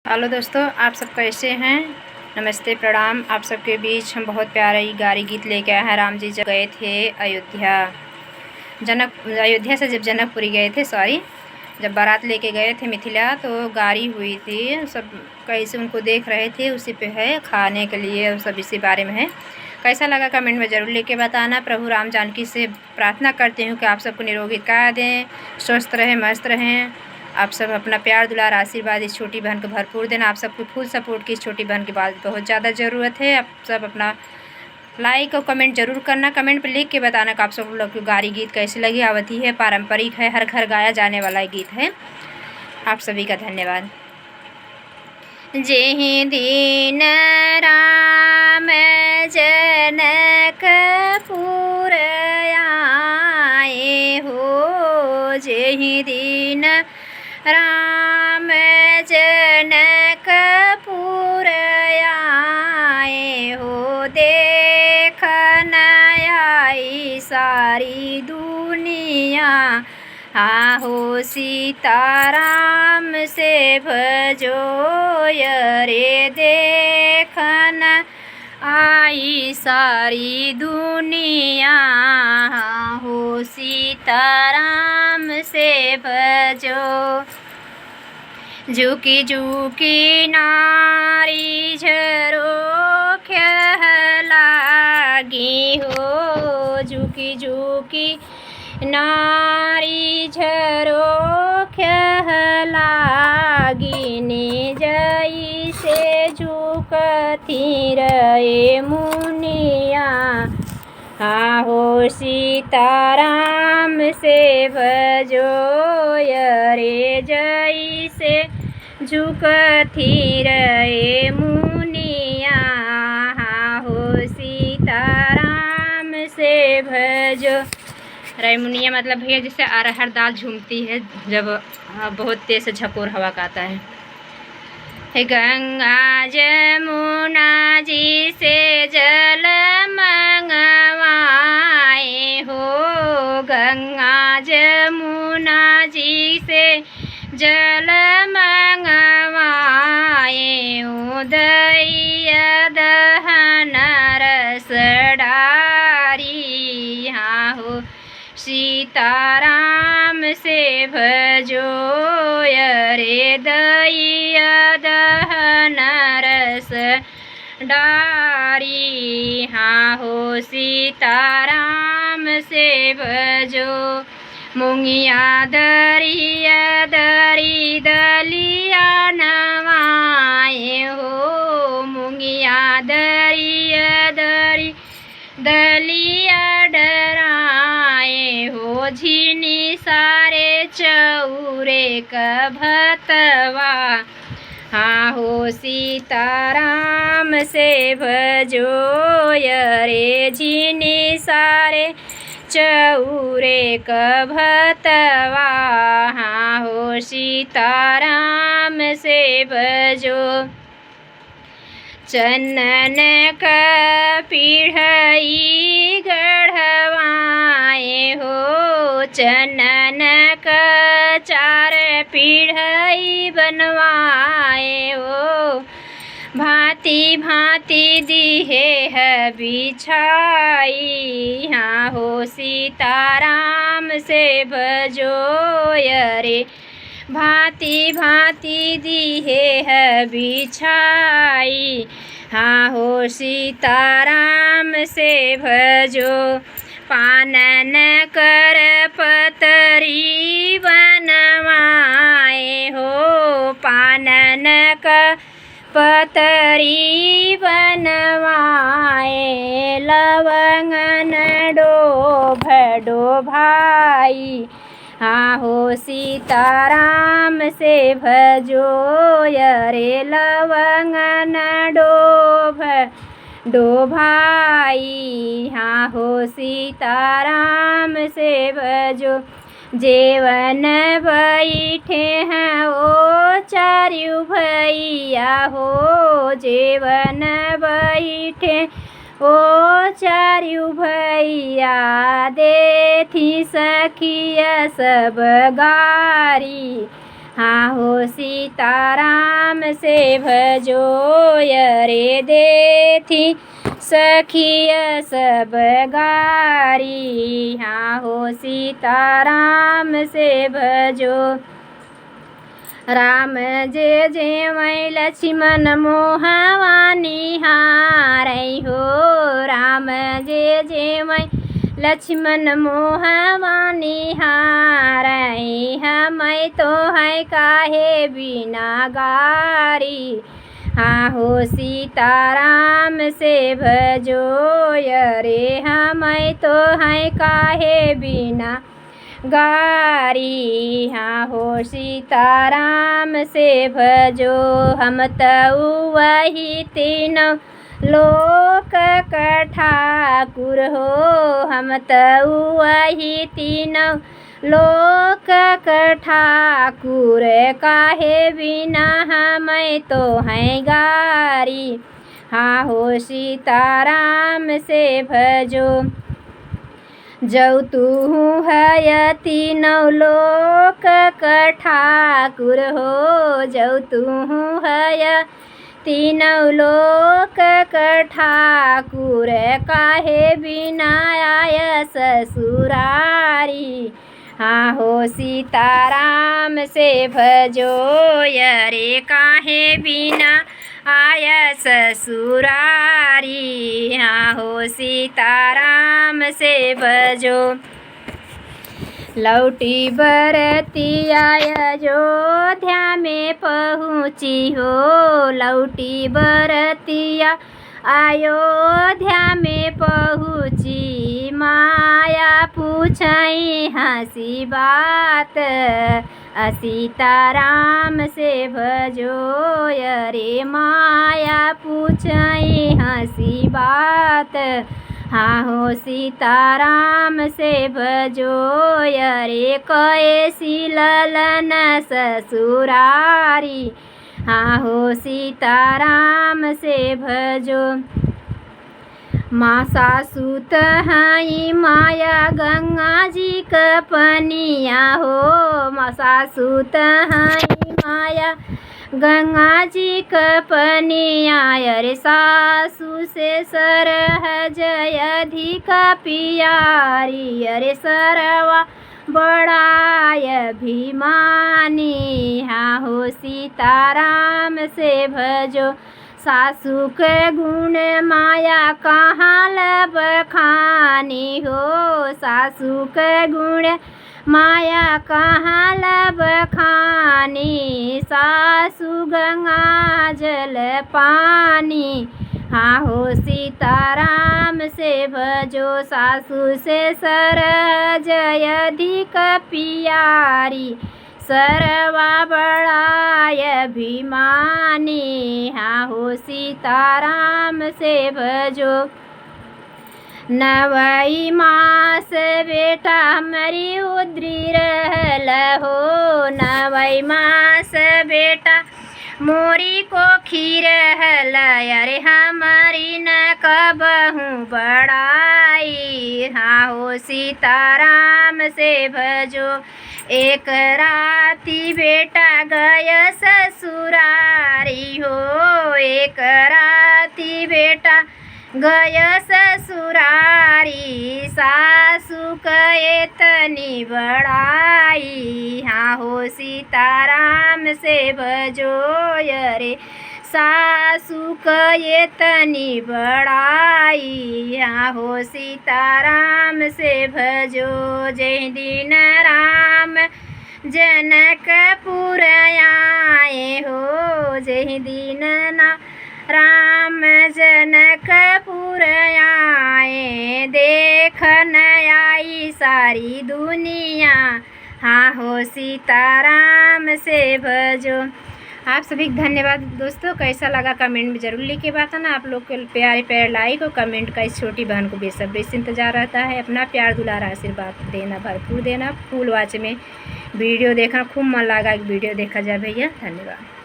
Hello दोस्तों, आप सब कैसे हैं। नमस्ते, प्रणाम। आप सबके बीच हम बहुत प्यारी गारी गीत लेके आए हैं। राम जी जब गए थे अयोध्या से जब जनकपुरी गए थे, जब बारात लेके गए थे मिथिला, तो गारी हुई थी। सब कैसे उनको देख रहे थे, उसी पे है खाने के लिए, सब इसी बारे में है। कैसा लगा कमेंट में ज़रूर लेके बताना। प्रभु राम जानकी से प्रार्थना करती हूँ कि आप सबको निरोगी काया दें, स्वस्थ रहें, मस्त रहें। आप सब अपना प्यार दुलार आशीर्वाद इस छोटी बहन को भरपूर देना। आप सबको फुल सपोर्ट की इस छोटी बहन की बात बहुत ज़्यादा ज़रूरत है। आप सब अपना लाइक और कमेंट ज़रूर करना। कमेंट पे लिख के बताना कि आप सब लोग को गारी गीत कैसी लगी। अवधि है, पारंपरिक है, हर घर गाया जाने वाला गीत है। आप सभी का धन्यवाद। जेहि दीन राम जनकपुर आए हो, जेहि दीन राम जनकपुर आए हो, देखन आई सारी दुनिया। हो सीताराम से भजो रे, देखन आई सारी दुनिया। हो सीताराम से भजो। झुकी झुकी नारी झरोख्य लागी हो, झुकी झुकी नारी झरोख्य लागी। निजई से झुकती रहे मुनिया। हो सीताराम से भजो रे, जई से झुकती रहे मुनिया। हो सीताराम से भजो रे मुनिया, मतलब भैया जैसे अरहर दाल झूमती है जब बहुत तेज से झकोर हवा का आता है। गंगा जमुना जी से जल मंगवाए हो, गंगा जमुना जी से जल मंगवाए हो। दैया दहन रस डारी, हो सीताराम से भजो रे, दैया दहन रस डारी। हो सीताराम से भजो। मुंगिया दरिया दरी दलिया नवाए हो, मुंगिया दरिया दरी दलिया डराए हो। झिनी सारे चौरे का भतवा। हो सीताराम से भजो रे, झिनी सारे चौरे का भतवा। हो सीताराम से भजो। चंदन का पीढ़ई गढ़वाए हो, चंदन का चार पीढ़ई बनवाए हो। भांति भांति दिहे है बिछाई। हो सीताराम से भजो रे, भांति भांति दिहे है बिछाई। हो सीताराम से भजो। पानन कर पतरी बनवाए हो, पानन का पतरी बनवाए। लवंगन डोभाई। हो सीताराम से भजो रे, लवंगन डोभाई। हो सीताराम से भजो। जेवन बैठे हैं ओ चारु भैया हो, जेवन बैठे ओ चारु भैया। देथी सखिया सब गारी, हाँ हो सीताराम से भजो रे देथी सखिया सब गारी। हाँ हो सीताराम से भजो। राम जे जे मैं लक्ष्मण मोहवा निहारै हो। राम जे जे मैं लक्ष्मण मोहवा निहारै। हमै तो है काहे बिना गारी। हाँ हो सीताराम से भजो रे हमै तो है काहे बिना गारी। हाँ हो सीताराम से भजो। हम तऊ वही तीनों लोक ठाकुर हो। हम तऊ वही तीनों लोक ठाकुर काहे बिना हमें तो हैं गारी। हाँ हो सीताराम से भजो। जौ तू है तीनों लोक ठाकुर हो। जौ तू है तीनों लोक ठाकुर काहे बिना आय ससुरारी। हाँ हो सीताराम से भजो रे काहे बिना आय ससुरारी। हाँ हो सीताराम से भजो। लौटी बरतिया अयोध्या में पहुँची हो। लौटी बरतिया अयोध्या में पहुँची। माया पूछई हंसी बात सीताराम से भजो रे। माया पूछई हंसी बात। हाँ हो सीताराम से भजो रे कैसी ललन ससुरारी। हाँ हो सीताराम से भजो। माँ सासु तहाई माया गंगा जी का पनिया हो। माँ सासु तहाई माया गंगा जी का पनिया रे। सासु से सरहज अधिक पियारी अरे सरवा बड़ाय अभिमानी। हाँ हो सीताराम से भजो। सासु के गुण माया कहाँ लब खानी हो। सासु के गुण माया कहाँ लब खानी। सासु गंगा जल पानी। हाँ हो सीताराम से भजो। सासु से सरज अधिक पियारी सरवा बड़ाय अभिमानी। हाँ हो सीताराम से भजो। नवई मास बेटा हमारी उद्री रहल हो। नवई मास बेटा मोरी को खीर रहल अरे हमारी न कबहू बड़ाई। हाँ हो सीताराम से भजो। एक राती बेटा गय ससुरारी हो। एक राती बेटा गय ससुरारी। सासु कहे तनी बड़ाई। हाँ हो सीताराम से भजो रे सासु कहे तनी बड़ाई। हाँ हो सीताराम से भजो। जय दिन राम जनकपुर आए हो। जय दिन ना राम जनकपुर आए। देखन आई सारी दुनिया। हाँ हो सीताराम से भजो। आप सभी को धन्यवाद दोस्तों। कैसा लगा कमेंट में ज़रूर लिख के बताना। आप लोग के प्यारे प्यारे लाइक और कमेंट का इस छोटी बहन को बेसब्री से इंतज़ार रहता है। अपना प्यार दुलार आशीर्वाद देना, भरपूर देना। फुल वॉच में वीडियो देखना, खूब मन लगा वीडियो देखा जाए भैया। धन्यवाद।